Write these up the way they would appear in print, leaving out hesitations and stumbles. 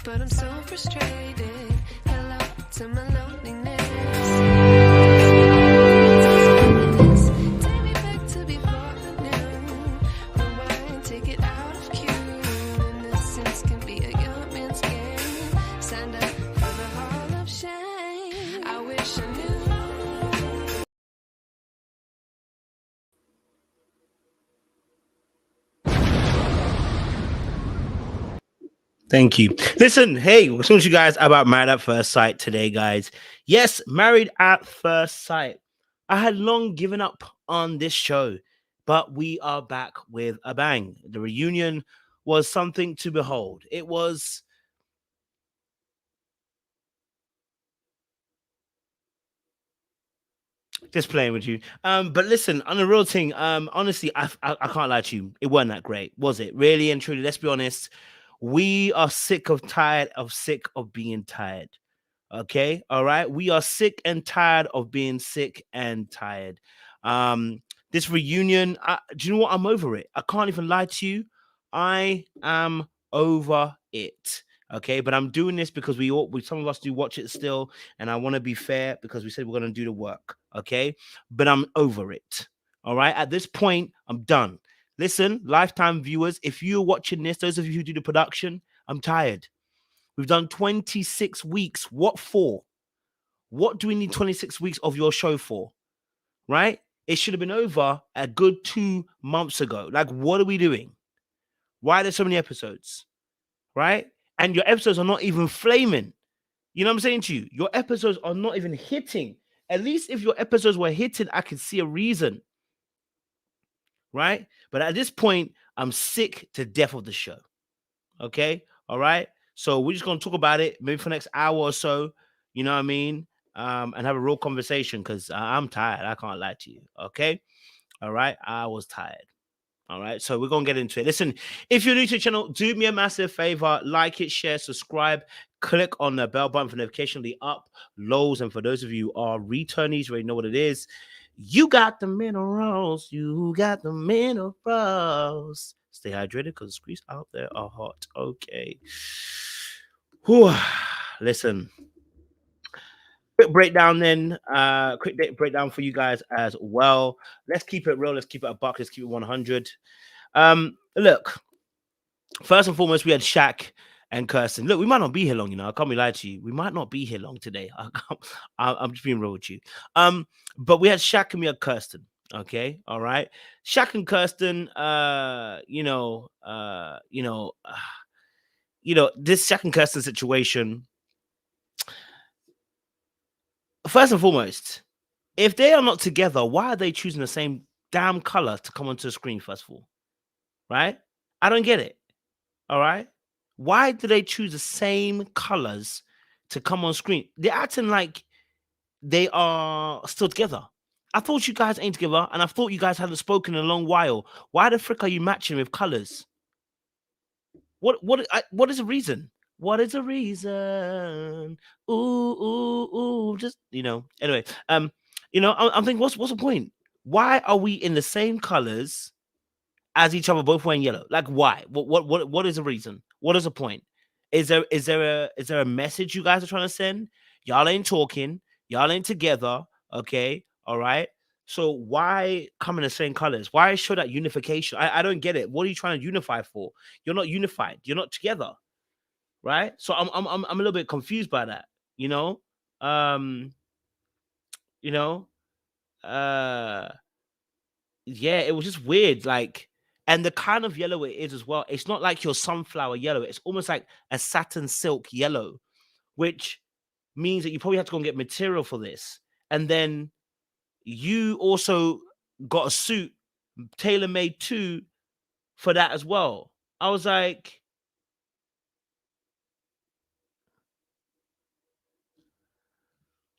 but I'm so frustrated. Hello to my loneliness. Take me back to before I knew. Rewind, take it out of cue. Innocence can be a young man's game. Signed up for the hall of shame. I wish I knew. Thank you. Listen, hey, we're talking to you guys about Married at First Sight today, guys. Yes, Married at First Sight. I had long given up on this show, but we are back with a bang. The reunion was something to behold. It was just playing with you. But listen, on the real thing, honestly, I can't lie to you. It wasn't that great, was it? Really and truly, let's be honest. We are sick of being tired. Okay, all right. We are sick and tired of being sick and tired. This reunion, do you know what? I'm over it. I can't even lie to you. I am over it. Okay, but I'm doing this because some of us do watch it still, and I want to be fair because we said we're gonna do the work. Okay, but I'm over it. All right. At this point, I'm done. Listen, lifetime viewers, if you're watching this, those of you who do the production, I'm tired. We've done 26 weeks. What for? What do we need 26 weeks of your show for? Right? It should have been over a good 2 months ago. Like, what are we doing? Why are there so many episodes? Right? And your episodes are not even flaming. You know what I'm saying to you? Your episodes are not even hitting. At least if your episodes were hitting, I could see a reason. Right? But at this point, I'm sick to death of the show. Okay? All right? So we're just going to talk about it maybe for the next hour or so. You know what I mean? And have a real conversation because I'm tired. I can't lie to you. Okay. All right. I was tired. All right. So we're going to get into it. Listen, if you're new to the channel, do me a massive favor. Like it, share, subscribe, click on the bell button for notification of the uploads. And for those of you who are returnees, you already know what it is. You got the minerals. You got the minerals. Stay hydrated because the streets out there are hot. Okay. Whew. Listen. Quick breakdown then. Quick breakdown for you guys as well. Let's keep it real. Let's keep it a buck. Let's keep it 100. Look. First and foremost, we had Shaq and Kirsten. Look, we might not be here long, you know. I can't be lying to you. We might not be here long today. I'm just being real with you. But we had Shaq and we had Kirsten. Okay, all right. Shaq and Kirsten. This Shaq and Kirsten situation. First and foremost, if they are not together, why are they choosing the same damn color to come onto the screen? First of all, right? I don't get it. All right. Why do they choose the same colors to come on screen? They're acting like they are still together. I thought you guys ain't together, and I thought you guys hadn't spoken in a long while. Why the frick are you matching with colors? What is the reason? What is the reason? Ooh. Just Anyway, I'm thinking, what's the point? Why are we in the same colors as each other, both wearing yellow? Like, why? What is the reason? What is the point? Is there a message you guys are trying to send? Y'all ain't talking. Y'all ain't together. Okay, all right. So why come in the same colors? Why show that unification? I don't get it. What are you trying to unify for? You're not unified. You're not together, right? So I'm a little bit confused by that. You know, you know, yeah, it was just weird. Like, and the kind of yellow it is as well. It's not like your sunflower yellow. It's almost like a satin silk yellow, which means that you probably have to go and get material for this. And then you also got a suit tailor-made too for that as well. I was like,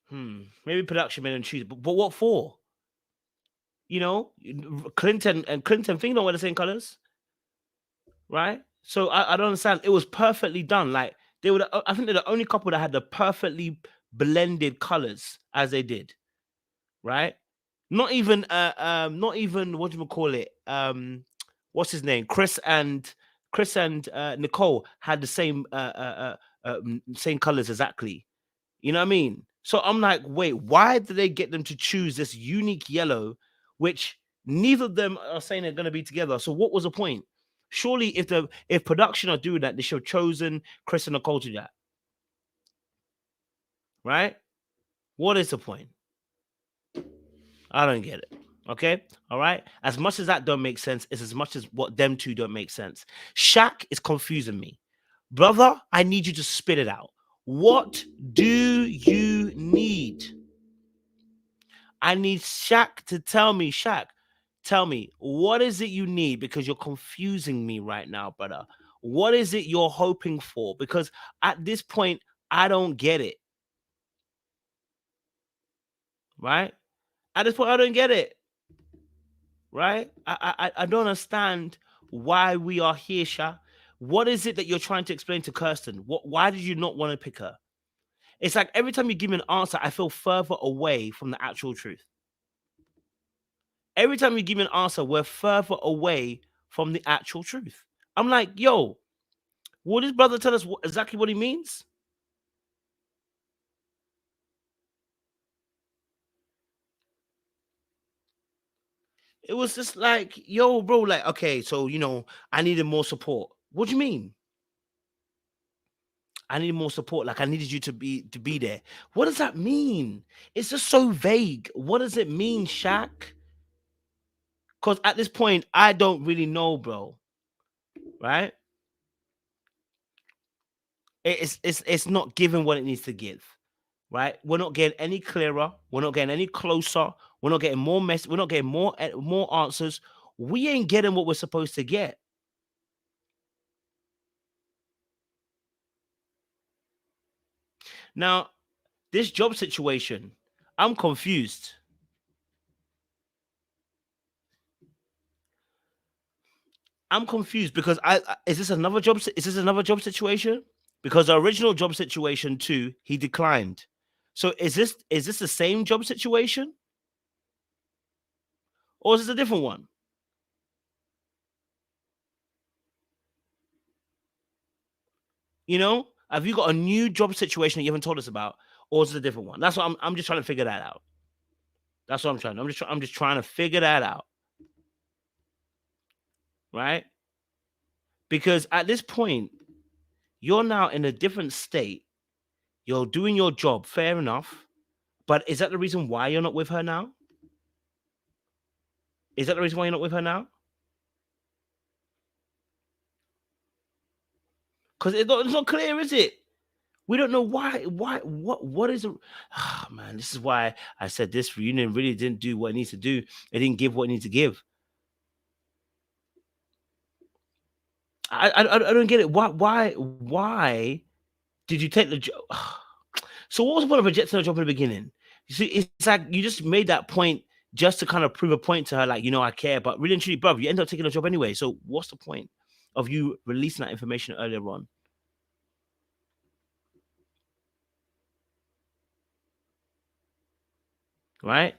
maybe production made them choose, but what for? You know, Clinton and Clinton thing don't wear the same colors, right? So I don't understand. It was perfectly done. Like they were, I think they're the only couple that had the perfectly blended colors as they did, right? Not even what do you call it? What's his name? Chris and Nicole had the same same colors exactly. You know what I mean? So I'm like, wait, why did they get them to choose this unique yellow, which neither of them are saying they're going to be together? So what was the point? Surely, if production are doing that, they should have chosen Chris and Nicole to do that, right? What is the point? I don't get it. Okay, all right. As much as that don't make sense, it's as much as what them two don't make sense. Shaq is confusing me, brother. I need you to spit it out. What do you need? I need Shaq to tell me, Shaq, tell me, what is it you need? Because you're confusing me right now, brother. What is it you're hoping for? Because at this point, I don't get it. Right? At this point, I don't get it. Right? I don't understand why we are here, Shaq. What is it that you're trying to explain to Kirsten? Why did you not want to pick her? It's like every time you give me an answer, I feel further away from the actual truth. Every time you give me an answer, we're further away from the actual truth. I'm like, yo, will this brother tell us exactly what he means? It was just like, yo, bro, like, okay, so I needed more support. What do you mean? I needed more support. Like I needed you to be there. What does that mean? It's just so vague. What does it mean, Shaq? Because at this point, I don't really know, bro. Right? It's not giving what it needs to give. Right? We're not getting any clearer. We're not getting any closer. We're not getting more mess. We're not getting more answers. We ain't getting what we're supposed to get. Now, this job situation, I'm confused. I'm confused because is this another job? Is this another job situation? Because the original job situation too, he declined. So is this the same job situation or is this a different one? Have you got a new job situation that you haven't told us about, or is it a different one? That's what I'm just trying to figure that out. That's what I'm trying. I'm just trying to figure that out, right? Because at this point, you're now in a different state. You're doing your job, fair enough. But is that the reason why you're not with her now? Is that the reason why you're not with her now? Because it's not clear, is it? We don't know why. What is it? Oh, man, this is why I said this reunion really didn't do what it needs to do. It didn't give what it needs to give. I don't get it. Why did you take the job? So what was the point of rejecting the job in the beginning? You see, it's like you just made that point just to kind of prove a point to her, like, I care, but really and truly, bro, you end up taking the job anyway. So what's the point of you releasing that information earlier on? Right?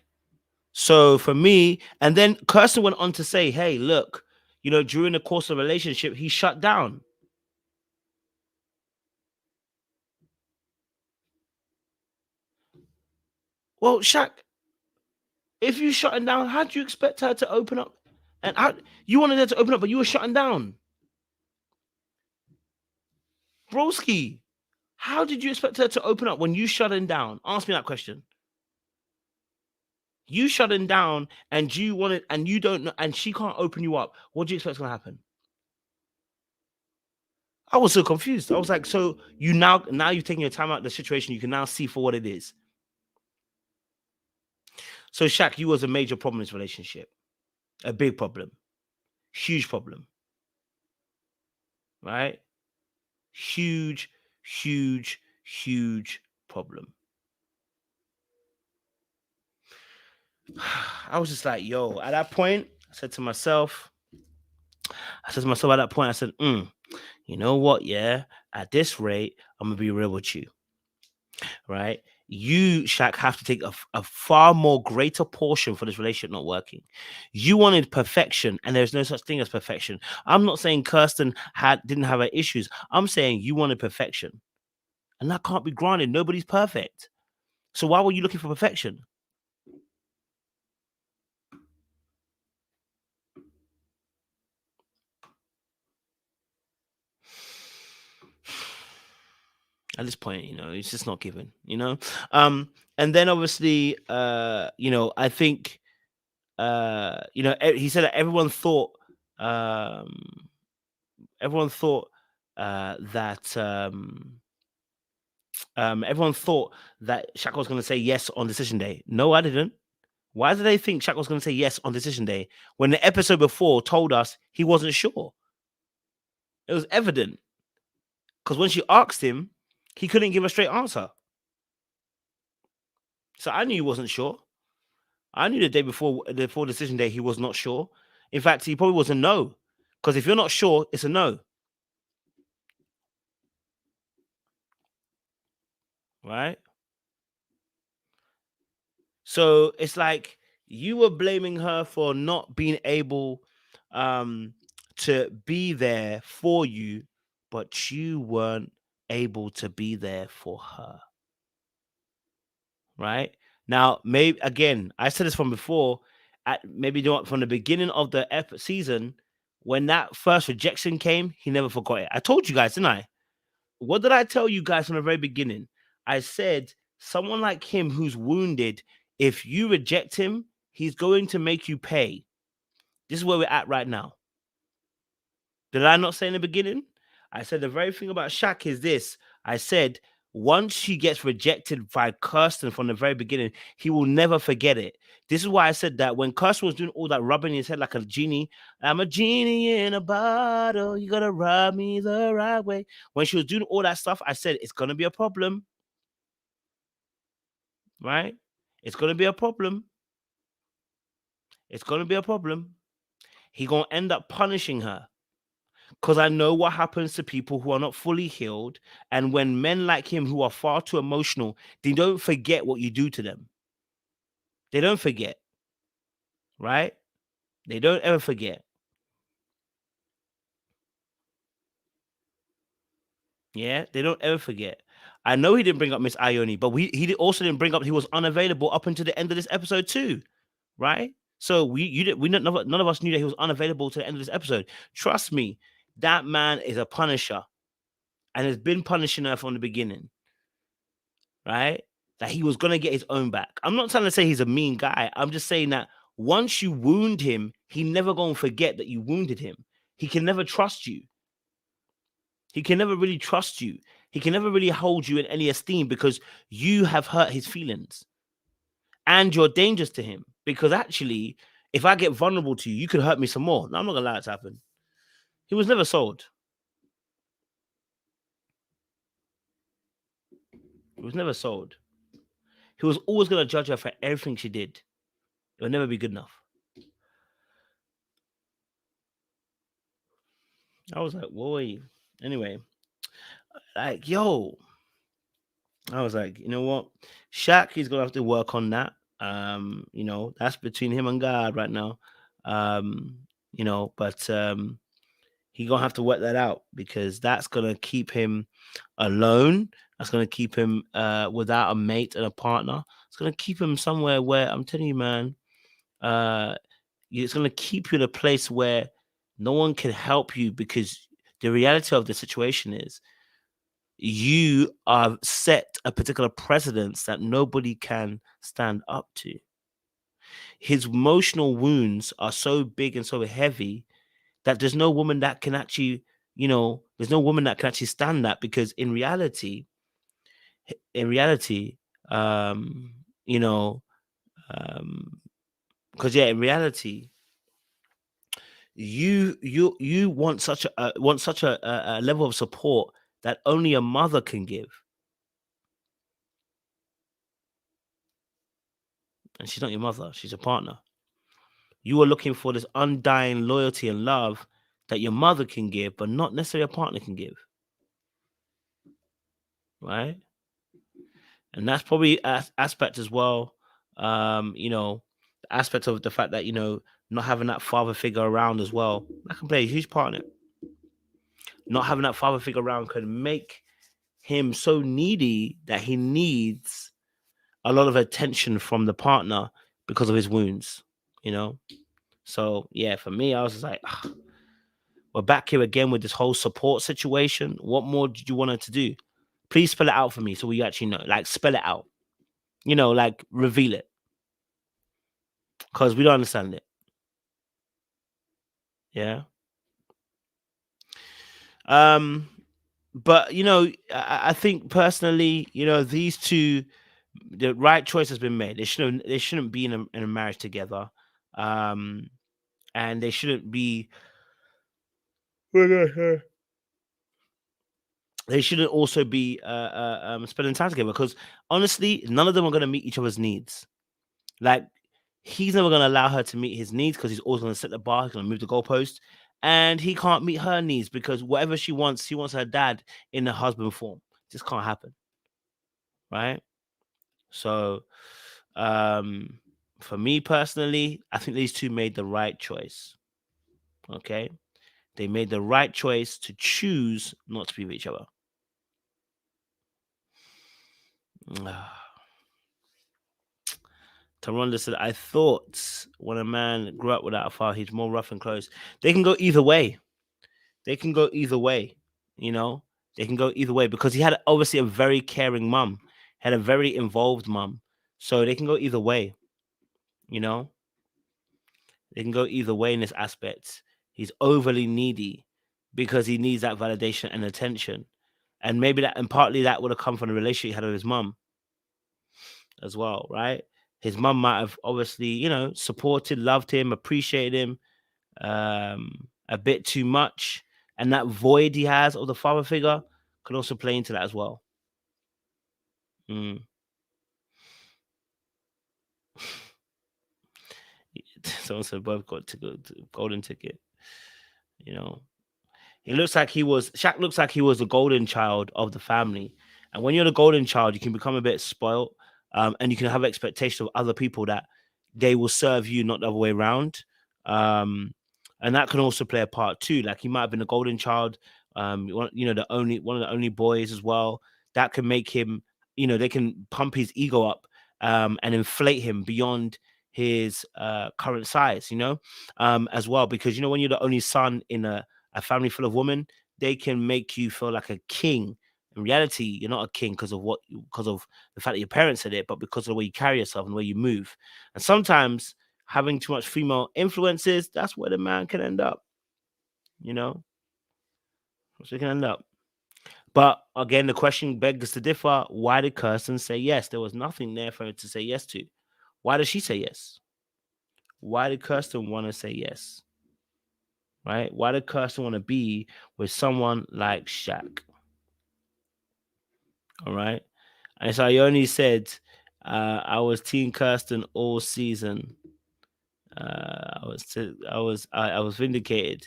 So for me, and then Kirsten went on to say, hey, look, during the course of the relationship, he shut down. Well, Shaq, if you shutting down, how do you expect her to open up? And you wanted her to open up, but you were shutting down. Broski, how did you expect her to open up when you shutting down? Ask me that question. You shutting down and you want it and you don't know and she can't open you up. What do you expect is gonna happen? I was so confused. I was like, so you now you've taken your time out of the situation, you can now see for what it is. So Shaq, you was a major problem in this relationship. A big problem. Huge problem. Right? Huge, huge, huge problem. I was just like, yo, at that point, I said to myself, at that point, I said, you know what? Yeah, at this rate, I'm gonna be real with you, right? You, Shaq, have to take a far more greater portion for this relationship not working. You wanted perfection, and there's no such thing as perfection. I'm not saying Kirsten didn't have her issues. I'm saying you wanted perfection. and that can't be granted. Nobody's perfect. So why were you looking for perfection? At this point, it's just not given. And then obviously, I think, he said that um, everyone thought that everyone thought that Shaq was going to say yes on decision day. No, I didn't. Why did they think Shaq was going to say yes on decision day when the episode before told us he wasn't sure? It was evident because when she asked him, he couldn't give a straight answer. So I knew he wasn't sure. I knew the day before decision day he was not sure. In fact, he probably was a no. Because if you're not sure, it's a no. Right? So it's like you were blaming her for not being able to be there for you, but you weren't able to be there for her. Right? Now, maybe again, I said this from before, from the beginning of the season, when that first rejection came, he never forgot it. I told you guys, didn't I? What did I tell you guys from the very beginning? I said someone like him who's wounded, if you reject him, he's going to make you pay. This is where we're at right now. Did I not say in the beginning? I said the very thing about Shaq is this. I said once he gets rejected by Kirsten from the very beginning, he will never forget it. This is why I said that when Kirsten was doing all that rubbing his head like a genie, I'm a genie in a bottle, you gotta rub me the right way. When she was doing all that stuff, I said it's gonna be a problem. Right? It's gonna be a problem. It's gonna be a problem. He gonna end up punishing her. Because I know what happens to people who are not fully healed. And when men like him who are far too emotional, they don't forget what you do to them. They don't forget. Right? They don't ever forget. Yeah, they don't ever forget. I know he didn't bring up Miss Ione, but he also didn't bring up he was unavailable up until the end of this episode too, right? So none of us knew that he was unavailable to the end of this episode. Trust me, that man is a punisher, and has been punishing her from the beginning, right? That he was gonna get his own back. I'm not trying to say he's a mean guy. I'm just saying that once you wound him, he never gonna forget that you wounded him. He can never trust you. He can never really trust you. He can never really hold you in any esteem because you have hurt his feelings. And you're dangerous to him. Because actually, if I get vulnerable to you, you could hurt me some more. No, I'm not going to allow it to happen. He was never sold. He was never sold. He was always going to judge her for everything she did. It would never be good enough. I was like, boy. Anyway, like, yo. I was like, you know what? Shaq, he's going to have to work on that. That's between him and God right now. But he gonna have to work that out because that's gonna keep him alone. That's gonna keep him without a mate and a partner. It's gonna keep him somewhere where I'm telling you, man, it's gonna keep you in a place where no one can help you because the reality of the situation is you are set a particular precedence that nobody can stand up to. His emotional wounds are so big and so heavy that there's no woman that can actually, there's no woman that can actually stand that because in reality, um, you know, because in reality, you want such a level of support that only a mother can give, and she's not your mother; she's a partner. You are looking for this undying loyalty and love that your mother can give, but not necessarily a partner can give. Right? And that's probably aspect as well. The aspect of the fact that not having that father figure around as well, that can play a huge part in it. Not having that father figure around can make him so needy that he needs a lot of attention from the partner because of his wounds, you know? So, yeah, for me, I was just like, "Ugh, we're back here again with this whole support situation. What more did you want her to do? Please spell it out for me so we actually know. Like, spell it out, like, reveal it because we don't understand it. Yeah. Um, but, I think personally, these two, the right choice has been made. They shouldn't be in a marriage together. Um, and they shouldn't be they shouldn't also be spending time together because honestly, none of them are going to meet each other's needs. Like, he's never going to allow her to meet his needs because he's always going to set the bar, he's going to move the goalpost, and he can't meet her needs because whatever she wants her dad in the husband form. Just can't happen, right? So, um, for me personally, I think these two made the right choice. Okay, they made the right choice to choose not to be with each other. Taronda said, I thought when a man grew up without a father, he's more rough and close. They can go either way. They can go either way, you know? They can go either way because he had obviously a very caring mum, had a very involved mum. So they can go either way, you know? They can go either way in this aspect. He's overly needy because he needs that validation and attention. And maybe that, and partly that would have come from the relationship he had with his mum as well, right? His mum might have obviously, supported, loved him, appreciated him a bit too much. And that void he has of the father figure can also play into that as well. Mm. Someone said both got to go to golden ticket, you know. Shaq looks like he was the golden child of the family. And when you're the golden child, you can become a bit spoiled, and you can have expectations of other people that they will serve you, not the other way around. Um, and that can also play a part too. Like he might have been a golden child, one of the only boys as well. That can make him, they can pump his ego up, and inflate him beyond his current size, as well. Because when you're the only son in a family full of women, they can make you feel like a king. In reality, you're not a king because of the fact that your parents said it, but because of the way you carry yourself and the way you move. And sometimes having too much female influences, that's where the man can end up. That's where he can end up. But again, the question begs to differ. Why did Kirsten say yes? There was nothing there for her to say yes to. Why did she say yes? Why did Kirsten want to say yes? Right? Why did Kirsten want to be with someone like Shaq? All right. And so I only said I was Team Kirsten all season. I was vindicated.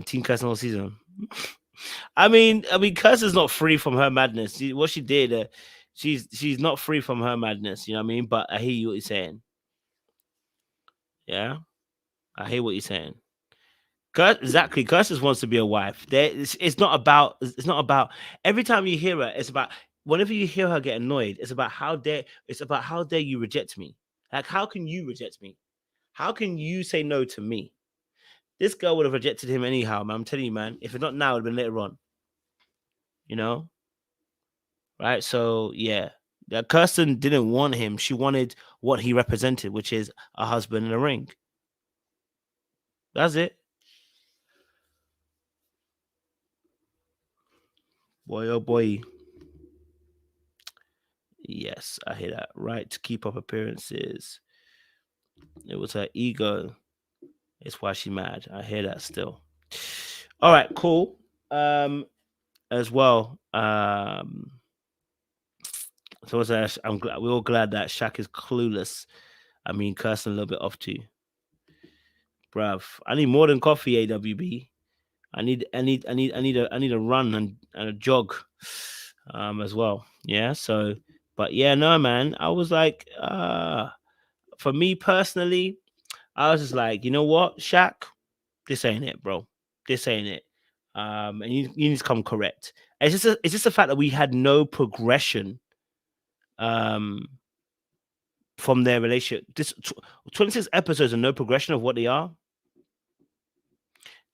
Team Kirsten all season. I mean, Kirsten's not free from her madness. What she did, she's not free from her madness. You know what I mean? But I hear you what you're saying. Yeah, I hear what you're saying. Exactly. Kirsten wants to be a wife. It's not about. It's not about. Every time you hear her, it's about. Whenever you hear her get annoyed, it's about how dare. It's about how dare you reject me. Like, how can you reject me? How can you say no to me? This girl would have rejected him anyhow, man. I'm telling you, man. If it's not now, it would have been later on. You know, right? So yeah, Kirsten didn't want him. She wanted what he represented, which is a husband in a ring. That's it. Boy, oh boy. Yes, I hear that. Right to keep up appearances. It was her ego. It's why she mad. I hear that still. All right, cool. As well. So we're all glad that Shaq is clueless. I mean, Kirsten a little bit off too. Bruv. I need more than coffee, AWB. I need a run and a jog as well. Yeah. So, but yeah, no, man. I was like, for me personally, I was just like, you know what, Shaq, this ain't it, bro. This ain't it. And you need to come correct. It's just the fact that we had no progression um from their relationship. 26 episodes and no progression of what they are.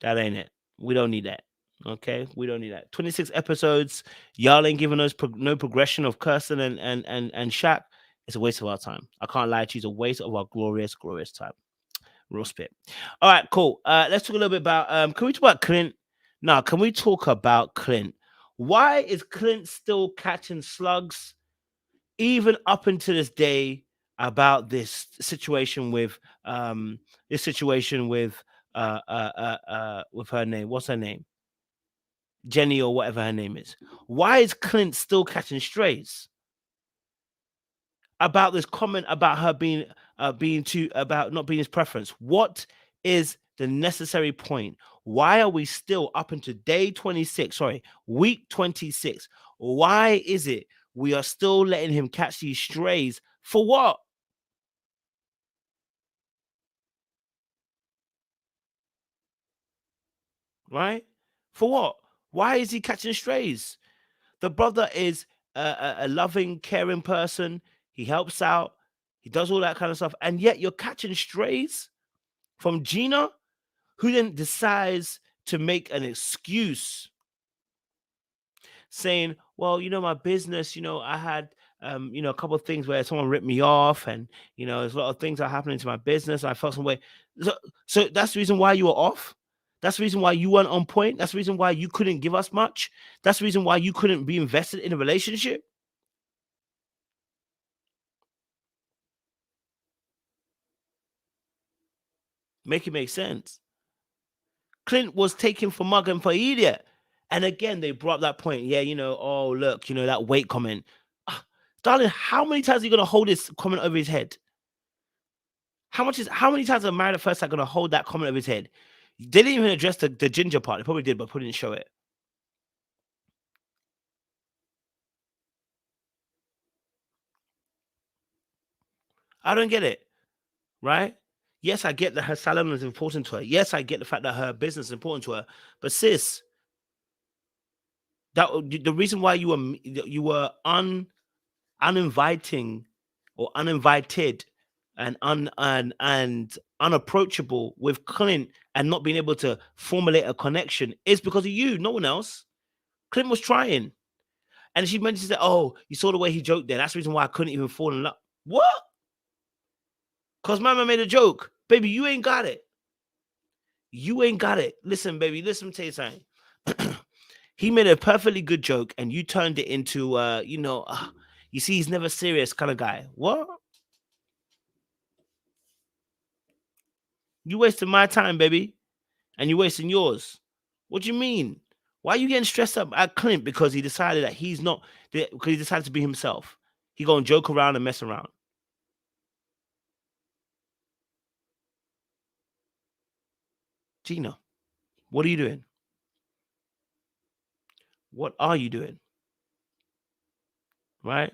That ain't it. We don't need that. Okay, we don't need that. 26 episodes. Y'all ain't giving us no progression of Kirsten and Shaq. It's a waste of our time. I can't lie to you. It's a waste of our glorious time. Real spit. All right, cool. Let's talk a little bit about. Can we talk about Clint? No, can we talk about Clint? Why is Clint still catching slugs, even up until this day, about this situation with her name? What's her name? Jenny or whatever her name is. Why is Clint still catching strays about this comment about her being too about not being his preference? What is the necessary point? Why are we still up until day 26? Sorry, week 26. Why is it we are still letting him catch these strays? For what? Right? For what? Why is he catching strays? The brother is a loving, caring person. He helps out. He does all that kind of stuff. And yet you're catching strays from Gina, who then decides to make an excuse saying, well, my business, I had, a couple of things where someone ripped me off and, there's a lot of things that are happening to my business. I felt some way. So that's the reason why you were off. That's the reason why you weren't on point. That's the reason why you couldn't give us much. That's the reason why you couldn't be invested in a relationship. Make it make sense. Clint was taken for mug and for idiot. And again, they brought up that point. Yeah, oh, look, that weight comment. Ah, darling, how many times are you going to hold this comment over his head? How many times are Married at First Sight going to hold that comment over his head? They didn't even address the ginger part. They probably did, but didn't show it. I don't get it, right? Yes, I get that her salon is important to her. Yes, I get the fact that her business is important to her. But sis, that the reason why you were uninviting or uninvited and unapproachable with Clint and not being able to formulate a connection is because of you, no one else. Clint was trying. And she mentions that, oh, you saw the way he joked there. That's the reason why I couldn't even fall in love. What? Because Mama made a joke. Baby, you ain't got it. You ain't got it. Listen, baby, listen, tell you something. He made a perfectly good joke and you turned it into, you see, he's never serious kind of guy. What? You wasting my time, baby. And you're wasting yours. What do you mean? Why are you getting stressed up at Clint because he decided that he's not, because he decided to be himself? He gonna joke around and mess around. Gina, what are you doing? What are you doing? Right?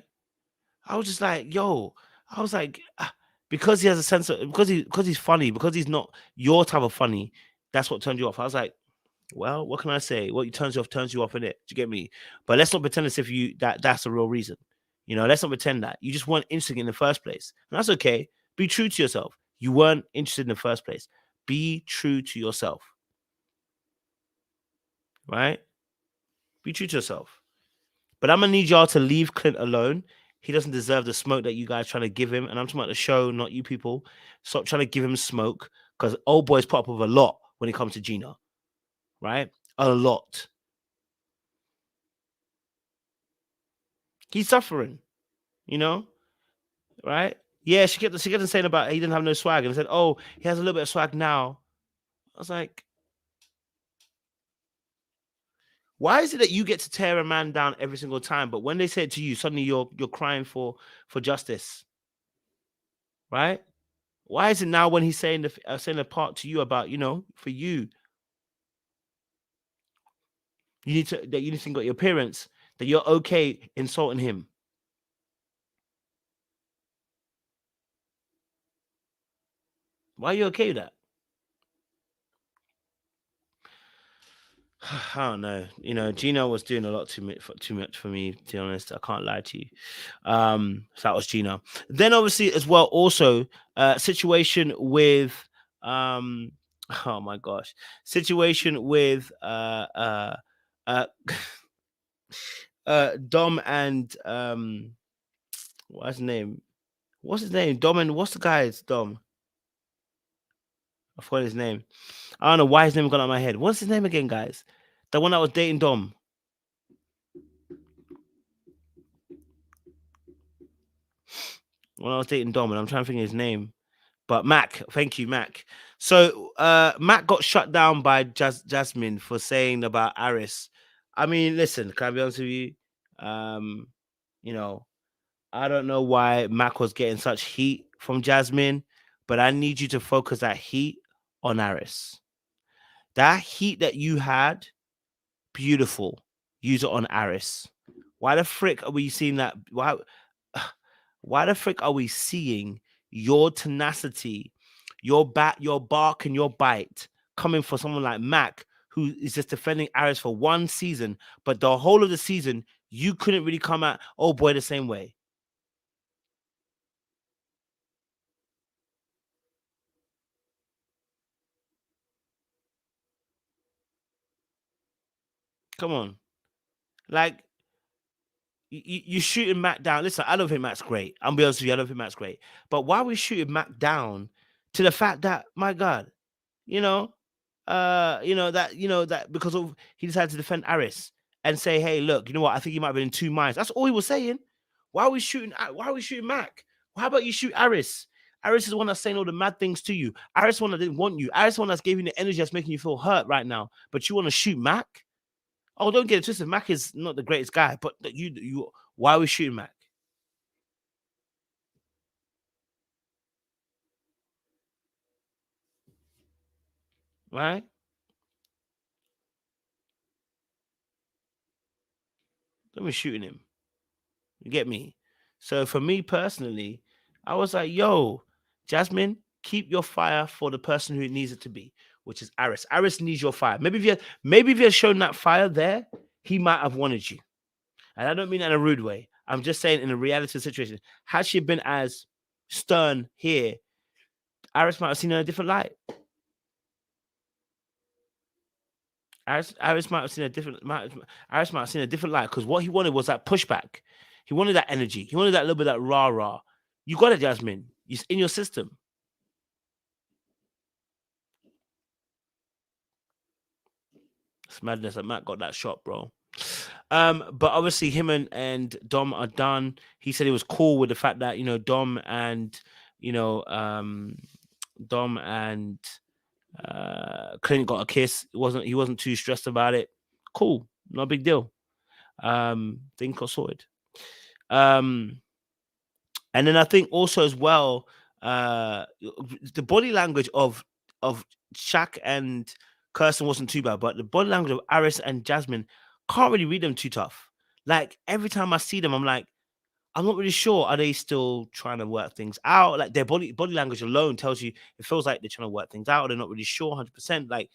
I was just like, yo, I was like, because he has a sense of, because he's funny, because he's not your type of funny, that's what turned you off. I was like, well, what can I say? What turns you off in it. Do you get me? But let's not pretend as if that's the real reason. Let's not pretend that. You just weren't interested in the first place. And that's okay. Be true to yourself. You weren't interested in the first place. Be true to yourself. Right? Be true to yourself. But I'm gonna need y'all to leave Clint alone. He doesn't deserve the smoke that you guys trying to give him. And I'm talking about the show, not you people. Stop trying to give him smoke because old boy's put up with a lot when it comes to Gina. Right? A lot. He's suffering, you know? Right? Yeah, she kept saying about he didn't have no swag and said, oh, he has a little bit of swag now. I was like, why is it that you get to tear a man down every single time, but when they say it to you, suddenly you're crying for justice, right? Why is it now when he's saying the part to you about for you, you need to think about your appearance, that you're okay insulting him? Why are you okay with that? I don't know. Gina was doing a lot too much for me. To be honest, I can't lie to you. So that was Gina. Then obviously as well, also situation with um, oh my gosh, situation with uh, Dom and what's his name? What's his name? Dom and what's the guy's Dom? I forgot his name. I don't know why his name got out of my head. What's his name again, guys? The one that was dating Dom. When I was dating Dom, and I'm trying to think of his name. But Mac, thank you, Mac. So Mac got shut down by Jasmine for saying about Aris. I mean, listen, can I be honest with you? Um, you know, I don't know why Mac was getting such heat from Jasmine, but I need you to focus that heat on Aris. That heat that you had, beautiful. Use it on Aris. Why the frick are we seeing that? Why the frick are we seeing your tenacity, your bark, and your bite coming for someone like Mac, who is just defending Aris for one season, but the whole of the season you couldn't really come at oh boy the same way. Come on, like you shooting Mac down. Listen, I don't think Mac's great. I'm be honest with you, I don't think Mac's great. But why are we shooting Mac down to the fact that my God, you know, that because of he decided to defend Aris and say, hey, look, you know what? I think he might have been in two minds. That's all he was saying. Why are we shooting? Why are we shooting Mac? How about you shoot Aris? Aris is the one that's saying all the mad things to you. Aris is the one that didn't want you. Aris is the one that's giving you the energy that's making you feel hurt right now. But you want to shoot Mac? Oh, don't get it twisted. Mac is not the greatest guy, but why are we shooting Mac? Right? Don't be shooting him. You get me? So for me personally, I was like, yo, Jasmine, keep your fire for the person who it needs it to be, which is Aris. Aris needs your fire. Maybe if you had shown that fire there, he might have wanted you. And I don't mean that in a rude way. I'm just saying in a reality situation. Had she been as stern here, Aris might have seen her in a different light. Aris might have seen a different Aris might have seen a different light because what he wanted was that pushback. He wanted that energy. He wanted that little bit of that rah rah. You got it, Jasmine. It's in your system. It's madness that Matt got that shot, bro. But obviously him and Dom are done. He said he was cool with the fact that you know um Dom and Clint got a kiss. He wasn't too stressed about it. Cool, no big deal. Thing got sorted. Um, and then I think also as well, the body language of Shaq and Kirsten wasn't too bad, but the body language of Aris and Jasmine can't really read them too tough. Like every time I see them, I'm like, I'm not really sure. Are they still trying to work things out? Like their body language alone tells you it feels like they're trying to work things out. They're not really sure 100%. Like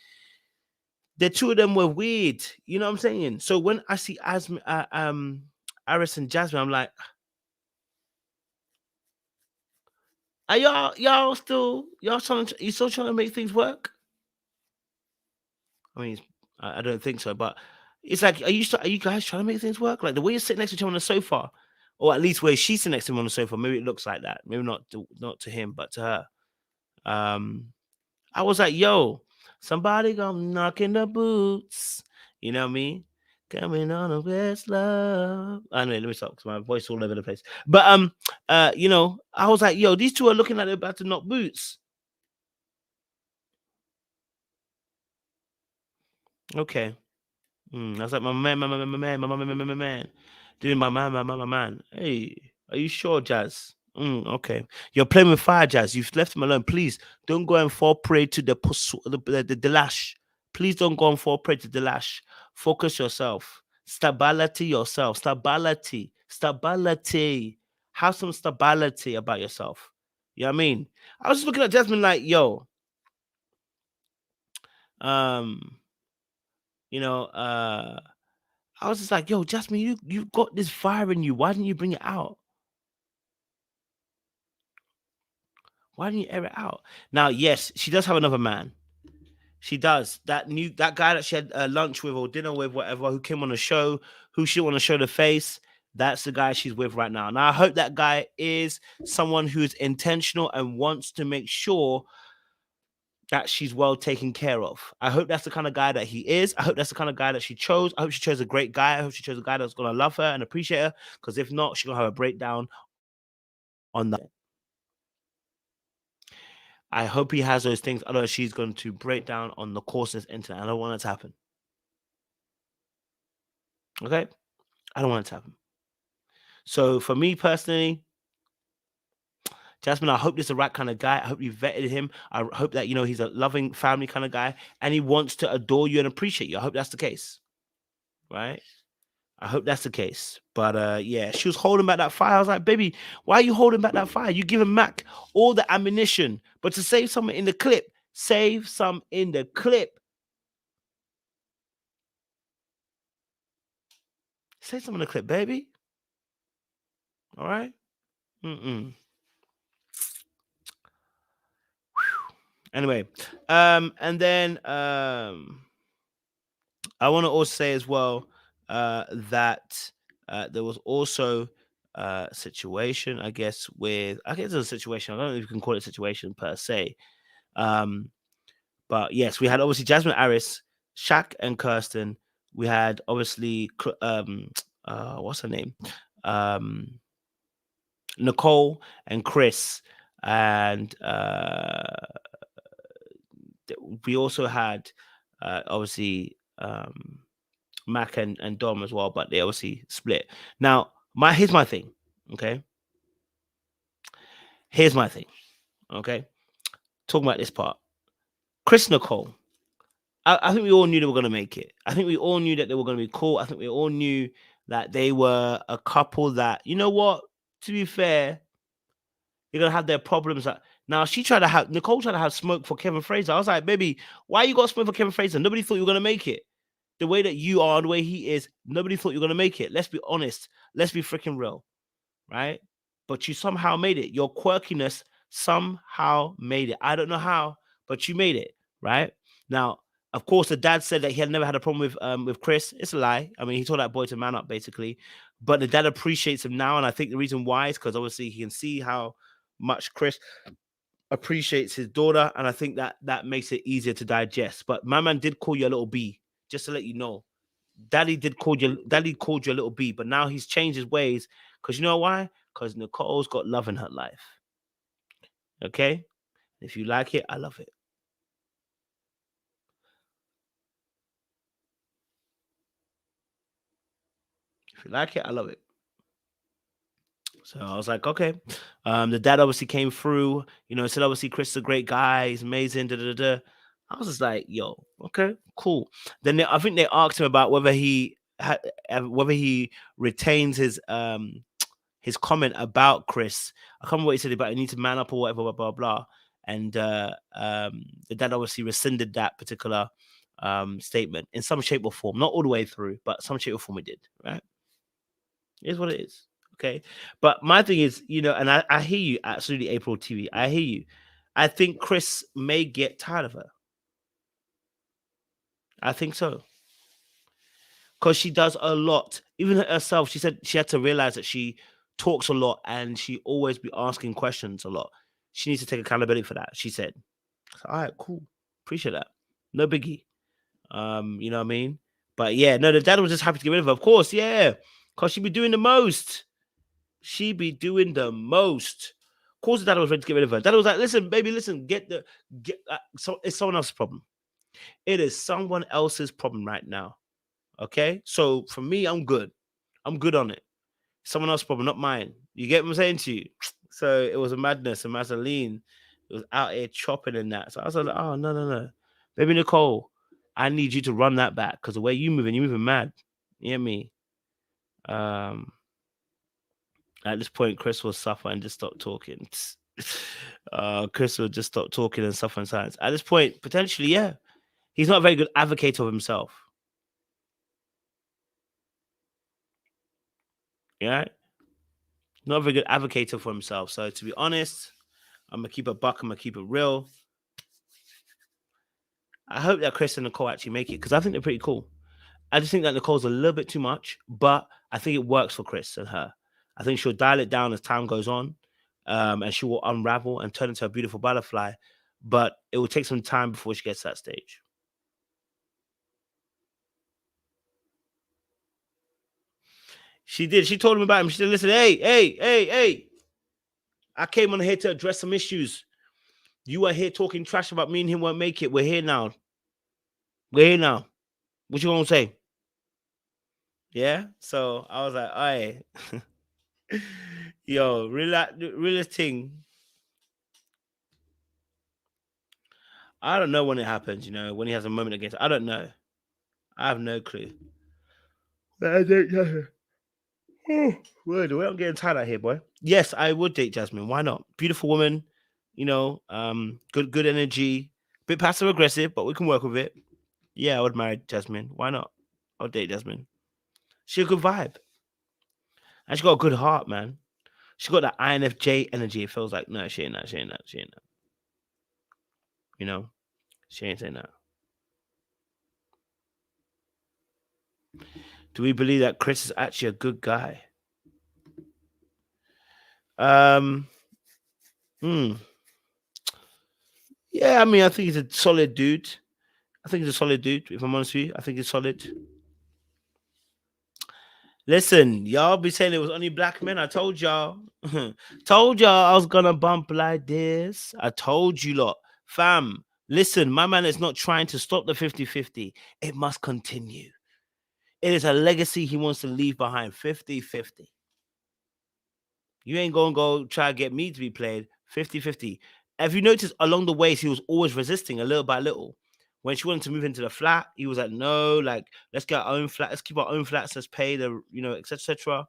the two of them were weird. You know what I'm saying? So when I see Aris and Jasmine, I'm like, are y'all you still trying to make things work? I mean, I don't think so, but it's like, are you guys trying to make things work? Like the way you're sitting next to each other on the sofa, or at least where she's sitting next to him on the sofa. Maybe it looks like that. Maybe not to him, but to her. Um, I was like, yo, somebody come knocking the boots. You know what I mean? Coming on a best love. Anyway, let me stop because my voice all over the place. But I was like, yo, these two are looking like they're about to knock boots. Okay. I was like, my man, my man. Doing my man. Hey, are you sure, Jazz? Okay. You're playing with fire, Jazz. You've left him alone. Please don't go and fall prey to the lash. Please don't go and fall prey to the lash. Focus yourself. Stability yourself. Stability. Stability. Have some stability about yourself. You know what I mean? I was just looking at Jasmine like, yo, um, You know, I was just like, yo, Jasmine, you got this fire in you. Why didn't you bring it out? Why didn't you air it out? Now, yes, she does have another man. She does. That guy that she had lunch with or dinner with, whatever, who came on the show, who she want to show the face. That's the guy she's with right now. Now, I hope that guy is someone who's intentional and wants to make sure that she's well taken care of. I hope that's the kind of guy that he is. I hope that's the kind of guy that she chose. I hope she chose a great guy. I hope she chose a guy that's gonna love her and appreciate her. Because if not, she's gonna have a breakdown on that. I hope he has those things. Otherwise, she's going to break down on the course of this internet. I don't want it to happen. Okay, I don't want it to happen. So for me personally, Jasmine, I hope this is the right kind of guy. I hope you vetted him. I hope that he's a loving family kind of guy and he wants to adore you and appreciate you. I hope that's the case. Right? I hope that's the case. But yeah, she was holding back that fire. I was like, baby, why are you holding back that fire? You giving Mac all the ammunition, but to save something in the clip, save some in the clip. Save some in the clip, baby. All right. Mm-mm. Anyway, and then I want to also say as well that there was also a situation, I guess, I guess there's a situation. I don't know if you can call it a situation per se. But yes, we had obviously Jasmine Aris, Shaq and Kirsten. We had obviously what's her name? Nicole and Chris. And we also had obviously Mac and Dom as well, but they obviously split. Now, here's my thing. Okay. Here's my thing. Okay. Talking about this part. Chris Nicole. I think we all knew they were going to make it. I think we all knew that they were going to be cool. I think we all knew that they were a couple that, you know what? To be fair, they're going to have their problems. Now, Nicole tried to have smoke for Kevin Fraser. I was like, baby, why you got smoke for Kevin Fraser? Nobody thought you were going to make it. The way that you are, the way he is, nobody thought you were going to make it. Let's be honest. Let's be freaking real. Right? But you somehow made it. Your quirkiness somehow made it. I don't know how, but you made it. Right? Now, of course, the dad said that he had never had a problem with Chris. It's a lie. I mean, he told that boy to man up, basically. But the dad appreciates him now, and I think the reason why is because obviously he can see how much Chris appreciates his daughter, and I think that makes it easier to digest. But my man did call you a little B, just to let you know. Daddy called you a little B, but now he's changed his ways. Because you know why? Because Nicole's got love in her life. Okay? If you like it, I love it. If you like it, I love it. So I was like, okay. The dad obviously came through, said obviously Chris is a great guy, he's amazing, da da da. I was just like, yo, okay, cool. Then I think they asked him about whether whether he retains his comment about Chris. I can't remember what he said about he needs to man up or whatever, blah blah blah. And the dad obviously rescinded that particular statement in some shape or form, not all the way through, but some shape or form it did. Right? It is what it is. Okay. But my thing is, and I hear you absolutely, April TV. I hear you. I think Chris may get tired of her. I think so. Because she does a lot. Even herself, she said she had to realize that she talks a lot and she always be asking questions a lot. She needs to take accountability for that, she said. So, all right, cool. Appreciate that. No biggie. You know what I mean? But yeah, no, the dad was just happy to get rid of her. Of course, yeah. Because she'd be doing the most. She be doing the most. Of course, the dad was ready to get rid of her. Dad was like, "Listen, baby, listen. So it's someone else's problem. It is someone else's problem right now. Okay. So for me, I'm good. I'm good on it. Someone else's problem, not mine. You get what I'm saying to you? So it was a madness. And Mazaline was out here chopping and that. So I was like, oh no, no, no, baby Nicole, I need you to run that back because the way you're moving mad. You hear me? At this point, Chris will suffer and just stop talking. Chris will just stop talking and suffer in silence. At this point, potentially, yeah. He's not a very good advocate of himself. Yeah, not a very good advocate for himself. So to be honest, I'm gonna keep a buck. I'm gonna keep it real. I hope that Chris and Nicole actually make it because I think they're pretty cool. I just think that Nicole's a little bit too much, but I think it works for Chris and her. I think she'll dial it down as time goes on, and she will unravel and turn into a beautiful butterfly. But it will take some time before she gets to that stage. She did. She told him about him. She said, "Listen, hey. I came on here to address some issues. You are here talking trash about me and him won't make it. We're here now. We're here now. What you gonna say?" Yeah. So I was like, "Aye, yo, real thing." I don't know when it happens. When he has a moment against. I don't know. I have no clue. I don't know. Word, I'm getting tired out here, boy. Yes, I would date Jasmine. Why not? Beautiful woman. Good energy. Bit passive aggressive, but we can work with it. Yeah, I would marry Jasmine. Why not? I'll date Jasmine. She a good vibe. And she got a good heart, man. She got that INFJ energy. It feels like no, she ain't that. She ain't that. She ain't that. You know, she ain't saying that. Do we believe that Chris is actually a good guy? Um, hmm. Yeah, I mean, I think he's a solid dude. I think he's a solid dude. If I'm honest with you, I think he's solid. Listen, y'all be saying it was only black men. I told y'all. Told y'all I was gonna bump like this. I told you lot. Fam, listen, my man is not trying to stop the 50-50. It must continue. It is a legacy he wants to leave behind 50-50. You ain't gonna go try to get me to be played 50-50. Have you noticed along the ways he was always resisting a little by little? When she wanted to move into the flat, he was like, no, like, let's get our own flat, let's keep our own flats, let's pay the, etc.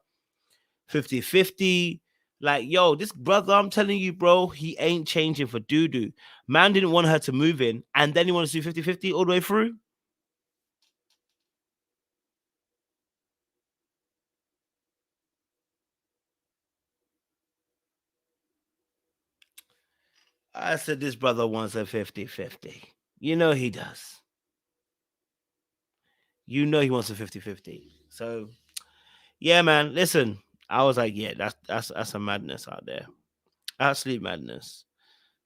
50-50. Like, yo, this brother, I'm telling you, bro, he ain't changing for doo-doo. Man didn't want her to move in, and then he wants to do 50-50 all the way through. I said, this brother wants a 50-50. You know he does. You know he wants a 50-50. So, yeah, man, listen, I was like, yeah, that's a madness out there. Absolute madness.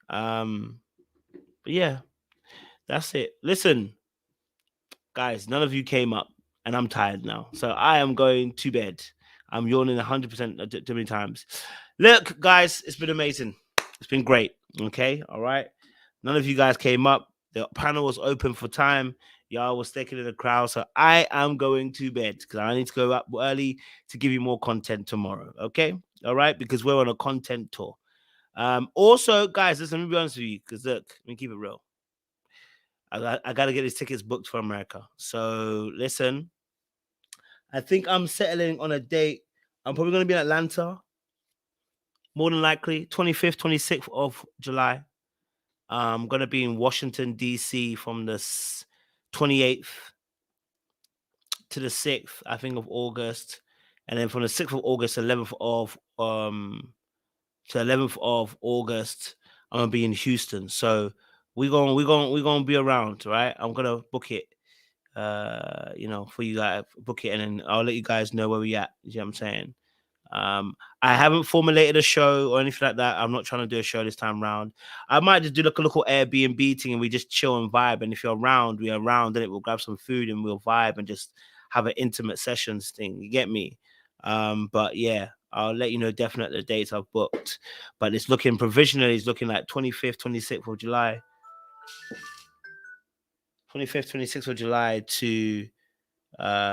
Um, but yeah, that's it. Listen, guys, none of you came up, and I'm tired now. So I am going to bed. I'm yawning 100% too many times. Look, guys, it's been amazing. It's been great. Okay, all right. None of you guys came up. The panel was open for time. Y'all was sticking in the crowd. So I am going to bed because I need to go up early to give you more content tomorrow. Okay, all right, because we're on a content tour. Also, guys, listen, let me be honest with you, because look, let me keep it real. I got to get these tickets booked for America. So listen, I think I'm settling on a date. I'm probably going to be in Atlanta, more than likely, 25th, 26th of July. I'm going to be in Washington, D.C. from the 28th to the 6th, I think, of August. And then from the 6th of August, 11th of to 11th of August, I'm gonna be in Houston. So we're gonna be around, right? I'm gonna book it, for you guys, book it, and then I'll let you guys know where we at. You know what I'm saying? I haven't formulated a show or anything like that. I'm not trying to do a show this time round. I might just do like a little Airbnb thing and we just chill and vibe. And if you're around, we're around, then it will grab some food and we'll vibe and just have an intimate sessions thing. You get me? But yeah, I'll let you know definitely the dates I've booked. But it's looking provisionally, it's looking like 25th, 26th of July. 25th, 26th of July to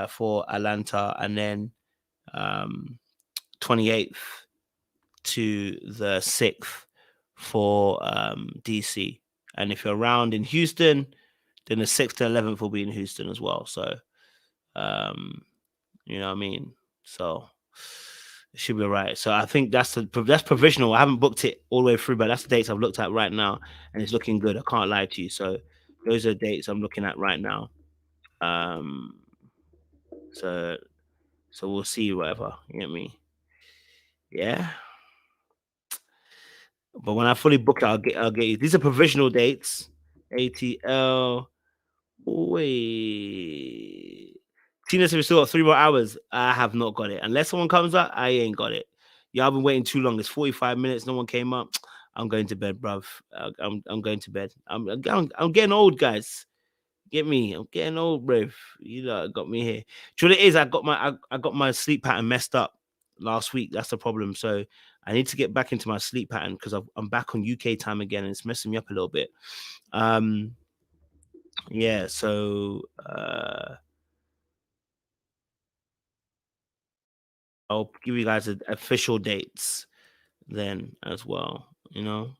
for Atlanta, and then 28th to the 6th for DC. And if you're around in Houston, then the 6th to 11th will be in Houston as well. So, you know what I mean? So it should be all right. So I think that's provisional. I haven't booked it all the way through, but that's the dates I've looked at right now, and it's looking good. I can't lie to you. So those are the dates I'm looking at right now. Um, so we'll see whatever. You get me? Yeah. But when I fully book it, I'll get you. These are provisional dates. ATL. Wait. Tina said we still got 3 more hours. I have not got it. Unless someone comes up, I ain't got it. Yeah, I've been waiting too long. It's 45 minutes. No one came up. I'm going to bed, bruv. I'm going to bed. I'm getting old, guys. Get me. I'm getting old, bruv. You know, got me here. Do you know what it is? I got my sleep pattern messed up last week. That's the problem. So I need to get back into my sleep pattern because I'm back on UK time again, and it's messing me up a little bit. Yeah, so I'll give you guys official dates then as well, you know.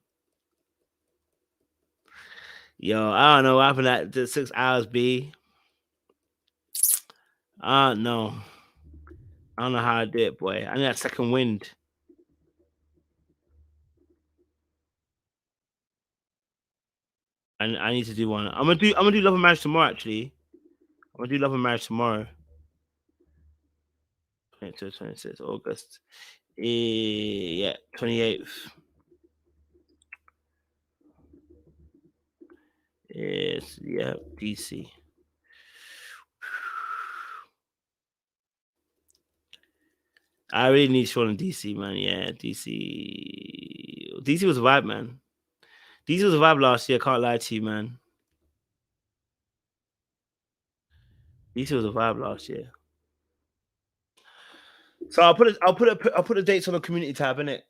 Yo, I don't know what happened at the 6 hours, B. I don't know. I don't know how I did it, boy. I need that second wind. I need to do one. I'm gonna do Love and Marriage tomorrow, actually. I'm gonna do Love and Marriage tomorrow. 22, 26 August. Yeah, 28th. Yes, yeah, DC. I really need Sean in DC, man. Yeah, DC. DC was a vibe, man. DC was a vibe last year. Can't lie to you, man. DC was a vibe last year. So I'll put the dates on the community tab, innit?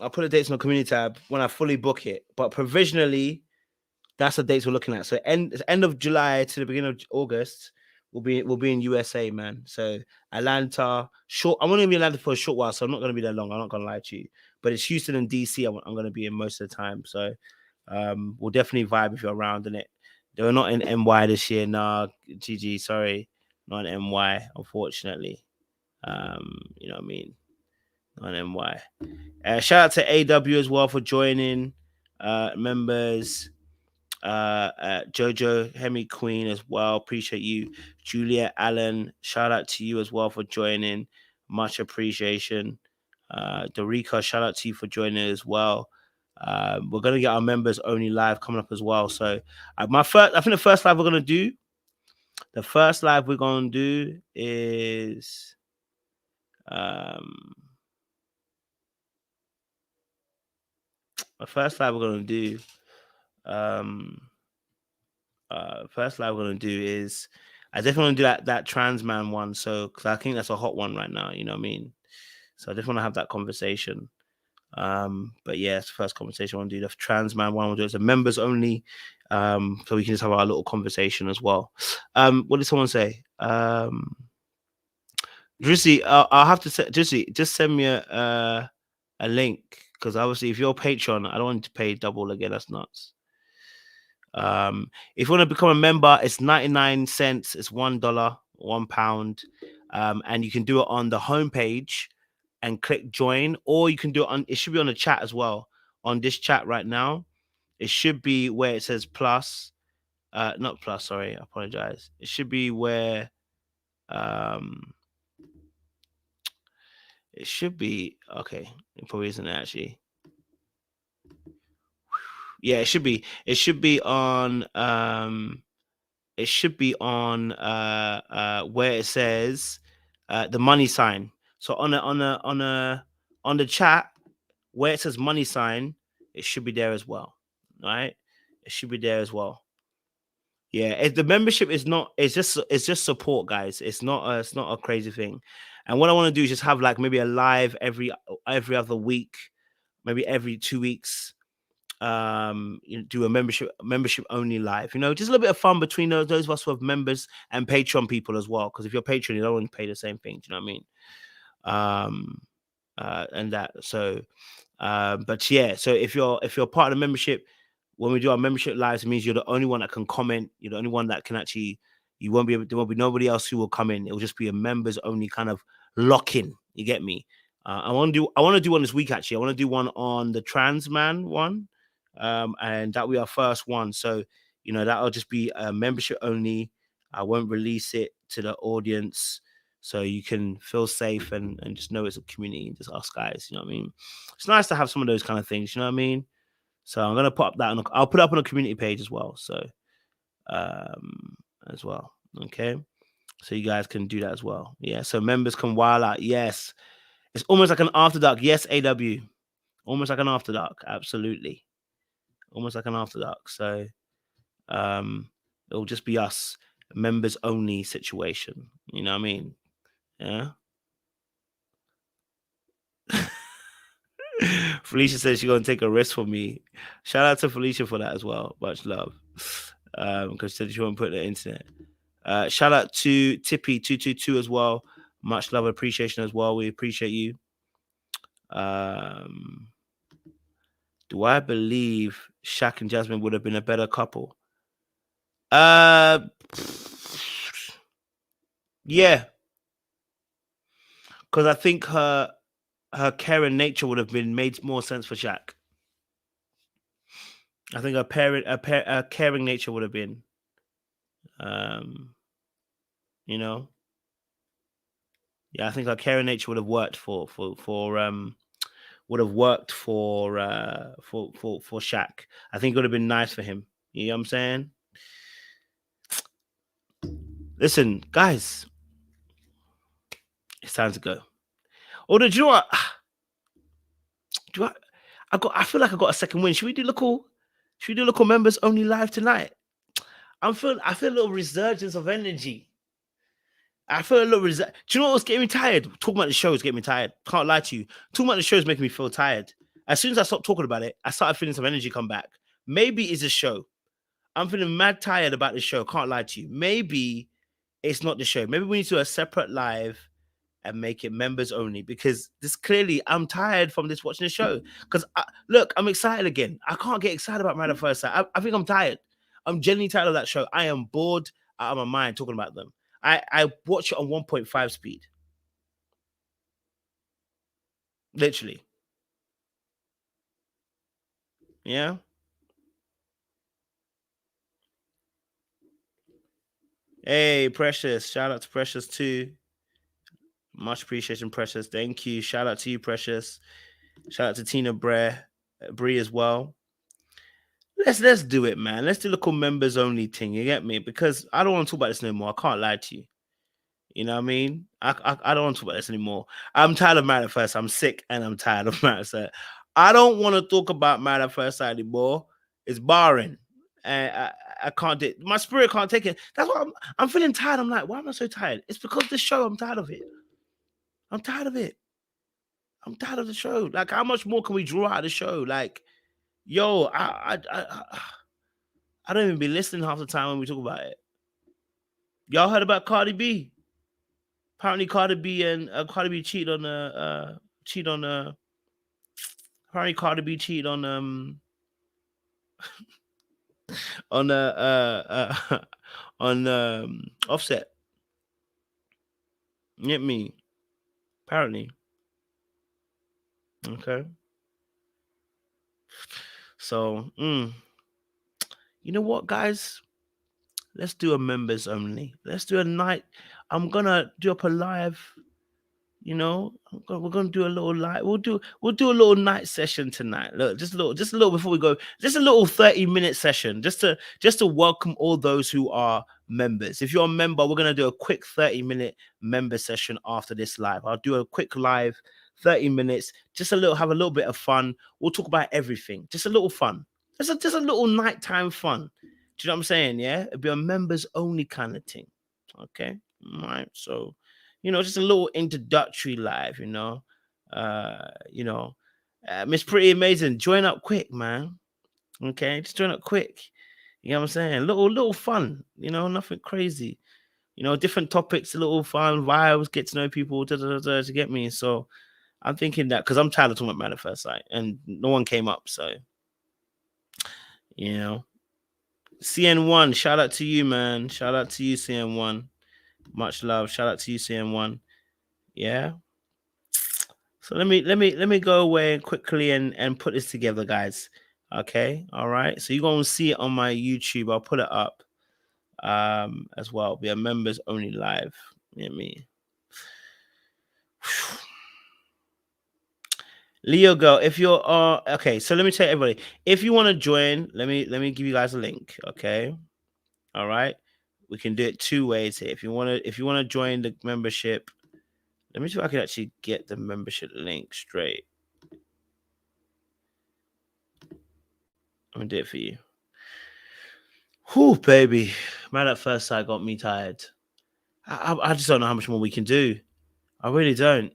I'll put the dates on the community tab when I fully book it. But provisionally, that's the dates we're looking at. So end of July to the beginning of August, we'll be in USA, man. So Atlanta, short. I'm only gonna be in Atlanta for a short while, so I'm not gonna be there long. I'm not gonna lie to you. But it's Houston and DC. I'm gonna be in most of the time. So we'll definitely vibe if you're around in it. They were not in NY this year. Nah, GG, sorry, not in NY, unfortunately. You know what I mean? Not in NY. Shout out to AW as well for joining. Members. Jojo Hemi Queen as well. Appreciate you. Julia Allen, shout out to you as well for joining. Much appreciation. Dorica, shout out to you for joining as well. We're gonna get our members only live coming up as well. So I think the first live we're gonna do, is the first live we're gonna do first live we're gonna do is I definitely want to do that trans man one. So because I think that's a hot one right now, you know what I mean? So I just want to have that conversation. But yeah, it's the first conversation I want to do. The trans man one, we'll do it as a members only. So we can just have our little conversation as well. What did someone say? Drizzy, I'll have to say, Drizzy, just send me a link because obviously if you're Patreon, I don't want to pay double again. That's nuts. If you want to become a member, it's 99 cents, it's $1, £1. And you can do it on the homepage and click join, or you can do it should be on the chat as well. On this chat right now, it should be where it says plus, not plus, sorry, I apologize. It should be where it should be okay. It probably isn't actually. Yeah, it should be. It should be on where it says the money sign. So on the chat where it says money sign, it should be there as well. Right? It should be there as well. Yeah, the membership is not. It's just support, guys. It's not a crazy thing. And what I want to do is just have like maybe a live every other week, maybe every 2 weeks. Do a membership only live. You know, just a little bit of fun between those of us who have members and Patreon people as well. Because if you're Patreon, you don't want to pay the same thing. Do you know what I mean? And that. So, but yeah. So if you're part of the membership, when we do our membership lives, it means you're the only one that can comment. You're the only one that can actually. You won't be able. There won't be nobody else who will come in. It will just be a members only kind of lock in. You get me? I want to do one this week. Actually, I want to do one on the trans man one. And that will be our first one. So, you know, that'll just be a membership only. I won't release it to the audience. so you can feel safe and just know it's a community and just us guys. You know what I mean? It's nice to have some of those kind of things. You know what I mean? So I'm gonna put up that I'll put it up on the community page as well. So as well. Okay. So you guys can do that as well. Yeah. So members can wild out. Yes. It's almost like an after dark. Yes, AW. Almost like an after dark. Absolutely. Almost like an after dark. So it'll just be us, members only situation. You know what I mean? Yeah. Felicia says she's gonna take a risk for me. Shout out to Felicia for that as well. Much love. Because she said she won't put the internet. Shout out to Tippy222 as well. Much love, appreciation as well. We appreciate you. Do I believe Shaq and Jasmine would have been a better couple? Yeah. Because I think her caring nature would have been made more sense for Shaq. I think her caring nature would have been, you know, yeah. I think her caring nature would have worked for Shaq. I think it would have been nice for him. You know what I'm saying? Listen, guys, it's time to go. Although, do you know what? I feel like I got a second win. Should we do local members only live tonight? I feel a little resurgence of energy. I feel a little do you know what's getting me tired? Talking about the show is getting me tired. Can't lie to you. Talking about the show is making me feel tired. As soon as I stopped talking about it, I started feeling some energy come back. Maybe it's a show. I'm feeling mad tired about the show. Can't lie to you. Maybe it's not the show. Maybe we need to do a separate live and make it members only, because this clearly I'm tired from this watching the show. Because look, I'm excited again. I can't get excited about Married at First Sight. I think I'm tired. I'm genuinely tired of that show. I am bored out of my mind talking about them. I watch it on 1.5 speed. Literally. Yeah. Hey, Precious. Shout out to Precious too. Much appreciation, Precious. Thank you. Shout out to you, Precious. Shout out to Tina Bree as well. Let's do it, man. Let's do the cool members only thing. You get me? Because I don't want to talk about this no more. I can't lie to you. You know what I mean? I don't want to talk about this anymore. I'm tired of Married at First Sight. I'm sick and I'm tired of Married at First Sight. I don't want to talk about Married at First Sight anymore. It's boring. And I can't do it. My spirit can't take it. That's why I'm feeling tired. I'm like, why am I so tired? It's because this show, I'm tired of it. I'm tired of it. I'm tired of the show. Like, how much more can we draw out of the show? Like, yo, I don't even be listening half the time when we talk about it. Y'all heard about Cardi B? Apparently, Cardi B cheated on apparently Cardi B cheated on on Offset. Get me? Apparently. Okay. So, you know what, guys? Let's do a members only. Let's do a night. I'm gonna do up a live. You know, we're gonna do a little live. We'll do a little night session tonight. Look, just a little before we go. Just a little 30-minute session, just to welcome all those who are members. If you're a member, we're gonna do a quick 30-minute member session after this live. I'll do a quick live, 30 minutes. Have a little bit of fun. We'll talk about everything. Just a little fun. Just a little nighttime fun. Do you know what I'm saying? Yeah, it'd be a members only kind of thing. Okay, all right. So, just a little introductory live. Miss Pretty Amazing, join up quick, man. Okay, just join up quick. You know what I'm saying? Little fun. Nothing crazy. Different topics, a little fun vibes, get to know people. To get me. So I'm thinking that because I'm tired of talking about Married at First Sight, and no one came up. So, CN1, shout out to you, man. Shout out to you, CN1. Much love. Shout out to you, CN1. Yeah. So let me go away quickly and put this together, guys. Okay. All right. So you're gonna see it on my YouTube. I'll put it up as well. Be a members only live. You know what I mean? Leo girl, if you're okay, so let me tell everybody, if you want to join, let me give you guys a link. Okay. All right. We can do it two ways here. If you want to join the membership, let me see if I can actually get the membership link straight. I'm gonna do it for you. Whew, baby. Man at first sight got me tired. I just don't know how much more we can do. I really don't.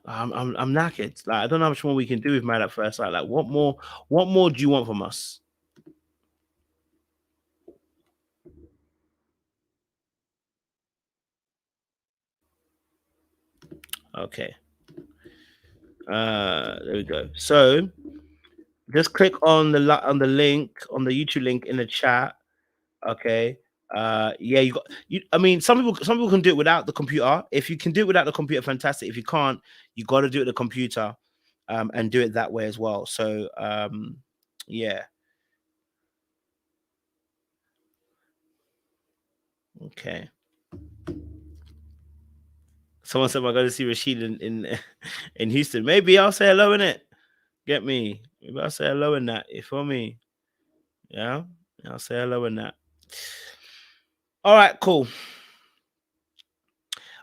I'm knackered. Like I don't know how much more we can do with Man at First Sight. Like what more do you want from us? Okay. There we go. So just click on the link on the YouTube link in the chat. Okay. Yeah, I mean some people can do it without the computer. If you can do it without the computer, fantastic. If you can't, you gotta do it with the computer and do it that way as well. So yeah. Okay. Someone said I'm going to see Rashid in in Houston. Maybe I'll say hello in it. Get me? Maybe I'll say hello in that. You feel me? Yeah, I'll say hello in that. All right, cool.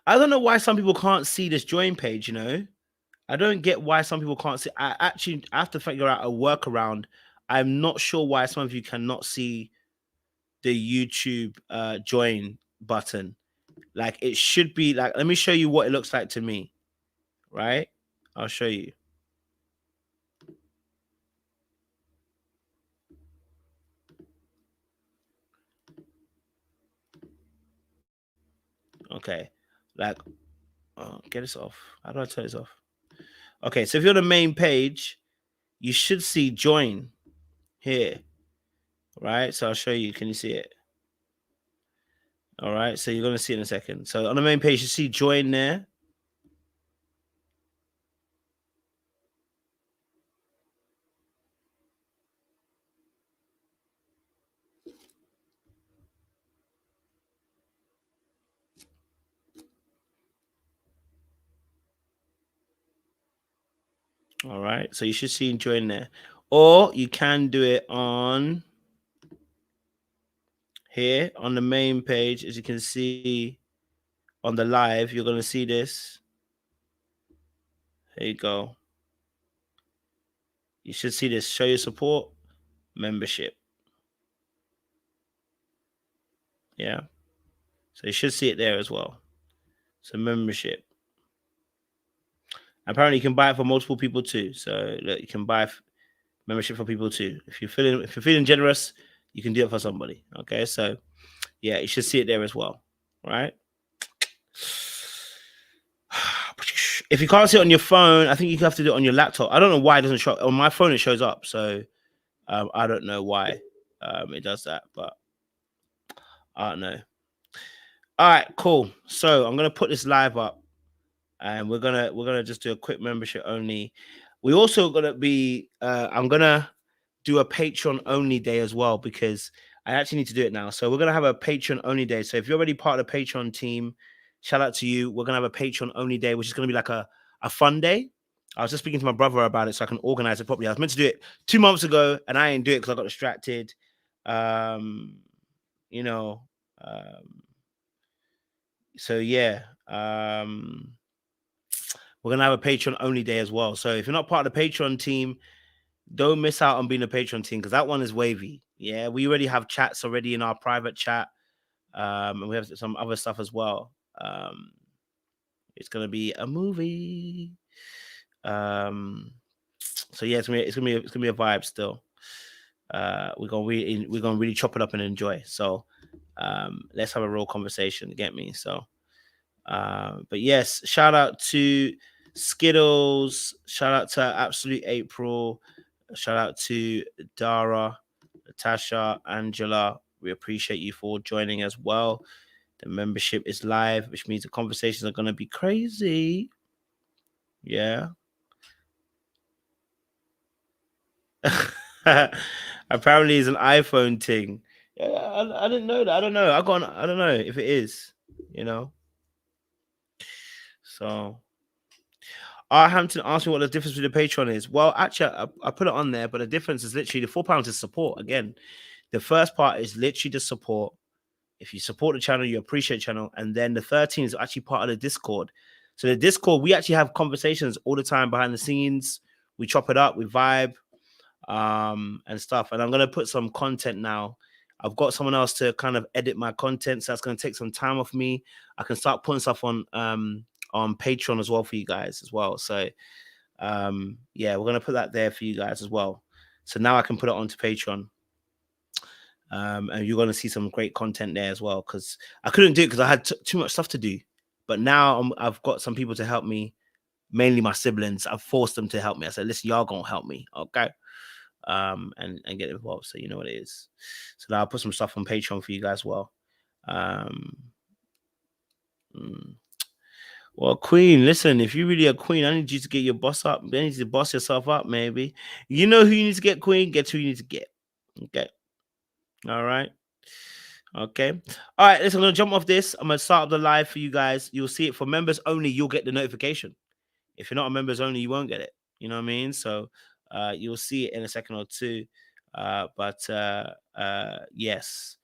I don't know why some people can't see this join page. I don't get why some people can't see. I have to figure out a workaround. I'm not sure why some of you cannot see the YouTube join button. Like it should be like. Let me show you what it looks like to me. Right? I'll show you. Okay. Like, get this off. How do I turn this off? Okay, so if you're on the main page, you should see join here, right? So I'll show you. Can you see it? All right. So you're going to see it in a second. So on the main page, you see join there. All right. So you should see join there. Or you can do it on here on the main page. As you can see on the live, you're going to see this. There you go. You should see this. Show your support membership. Yeah. So you should see it there as well. So membership. Apparently, you can buy it for multiple people too. So look, you can buy membership for people too. If you're feeling generous, you can do it for somebody. Okay, so yeah, you should see it there as well. Right. If you can't see it on your phone, I think you have to do it on your laptop. I don't know why it doesn't show on my phone. It shows up, so I don't know why it does that, but I don't know. All right, cool. So I'm gonna put this live up, and we're gonna just do a quick membership only. We also gonna be I'm gonna do a Patreon only day as well because I actually need to do it now. So we're gonna have a Patreon only day. So if you're already part of the Patreon team, shout out to you. We're gonna have a Patreon only day, which is gonna be like a fun day. I was just speaking to my brother about it so I can organize it properly. I was meant to do it 2 months ago and I didn't do it because I got distracted. Um, you know, um, so yeah. We're gonna have a Patreon only day as well. So if you're not part of the Patreon team, don't miss out on being a Patreon team because that one is wavy. Yeah, we already have chats already in our private chat, and we have some other stuff as well. It's gonna be a movie. So yeah, it's gonna be a vibe still. We're gonna really chop it up and enjoy. So let's have a real conversation. Get me? So but yes, shout out to Skittles, shout out to Absolute April, shout out to Dara, Natasha, Angela. We appreciate you for joining as well. The membership is live, which means the conversations are going to be crazy. Yeah. Apparently, it's an iPhone thing. Yeah, I didn't know that. I don't know. I don't know if it is. You know. So R. Hampton asked me what the difference with the Patreon is. Well, actually, I put it on there, but the difference is literally the £4 is support. Again, the first part is literally the support. If you support the channel, you appreciate the channel. And then the 13 is actually part of the Discord. So the Discord, we actually have conversations all the time behind the scenes. We chop it up, we vibe, and stuff. And I'm going to put some content now. I've got someone else to kind of edit my content, so that's going to take some time off me. I can start putting stuff on Patreon as well for you guys as well. So yeah, we're going to put that there for you guys as well. So now I can put it onto Patreon. And you're going to see some great content there as well, because I couldn't do it because I had too much stuff to do. But now I've got some people to help me, mainly my siblings. I've forced them to help me. I said, listen, y'all going to help me, okay? And get involved, so you know what it is. So now I'll put some stuff on Patreon for you guys as well. Well, Queen, listen, if you're really a queen, I need you to get your boss up. I need you to boss yourself up, maybe. You know who you need to get, Queen. Get who you need to get. Okay. All right. Okay. All right. Listen, I'm going to jump off this. I'm going to start up the live for you guys. You'll see it for members only. You'll get the notification. If you're not a members only, you won't get it. You know what I mean? So you'll see it in a second or two. But yes,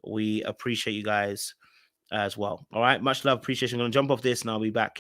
we appreciate you guys as well. All right. Much love. Appreciation. I'm going to jump off this and I'll be back.